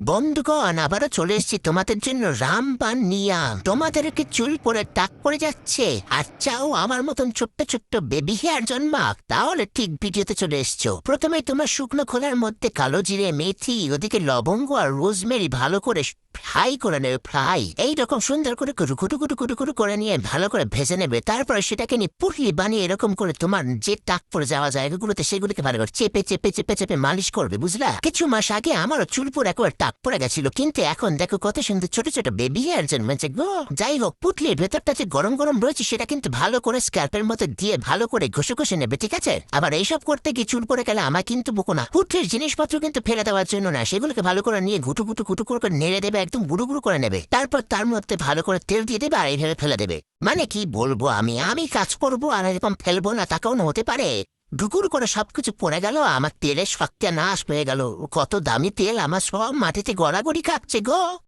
বন্ধুগণ, আবারও চলে এসেছি তোমাদের জন্য রামবান নিয়া। তোমাদেরকে চুল পরে টাক পড়ে যাচ্ছে আর চাও আমার মতন ছোট্ট ছোট্ট বেবি হেয়ার জন্মাক, তাহলে ঠিক ভিডিওতে চলে এসছো। প্রথমে তোমার শুকনো খোলার মধ্যে কালো জিরে, মেথি, ওদিকে লবঙ্গ আর রোজমেরি ভালো করে ফ্রাই করে নেবে। ফ্রাই এইরকম সুন্দর করে কুটু কুটু কুটু কুটু কুটু করে নিয়ে ভালো করে ভেজে নেবে। তারপরে সেটাকে নিয়ে পুটলি বানিয়ে এরকম করে তোমার যে টাক পরে যাওয়া জায়গাগুলোতে সেগুলোকে ভালো করে চেপে চেপে চেপে চেপে মালিশ করবে, বুঝলা? কিছু মাস আগে আমারও চুল পরে একবার টাক পড়ে গেছিল, কিন্তু এখন দেখো কত সুন্দর ছোট ছোট বেবি হেয়ার জন্মেছে গো। যাই হোক, পুটলির ভেতরটা যে গরম গরম রয়েছে সেটা কিন্তু ভালো করে স্ক্যাল্পের মতো দিয়ে ভালো করে ঘষে ঘষে নেবে, ঠিক আছে? আবার এইসব করতে গিয়ে চুল পরে গেলে আমার কিন্তু বকো না। পুটলির জিনিসপত্র কিন্তু ফেলে দেওয়ার জন্য না, সেগুলোকে ভালো করে নিয়ে ঘুটু ঘুটু ঘুটু করে নেড়ে দেবে, একদম গুঁড়ো গুঁড়ো করে নেবে। তারপর তার মধ্যে ভালো করে তেল দিয়ে দেবে আর এইভাবে ফেলে দেবে। মানে কি বলবো, আমি কাজ করবো আর এরকম ফেলবো না, তাকেও না হতে পারে। ঢুকুর করে সবকিছু পড়ে গেল, আমার তেলের সত্যা নাশ হয়ে গেল। কত দামি তেল আমার সব মাটিতে গড়াগড়ি খাচ্ছে গো।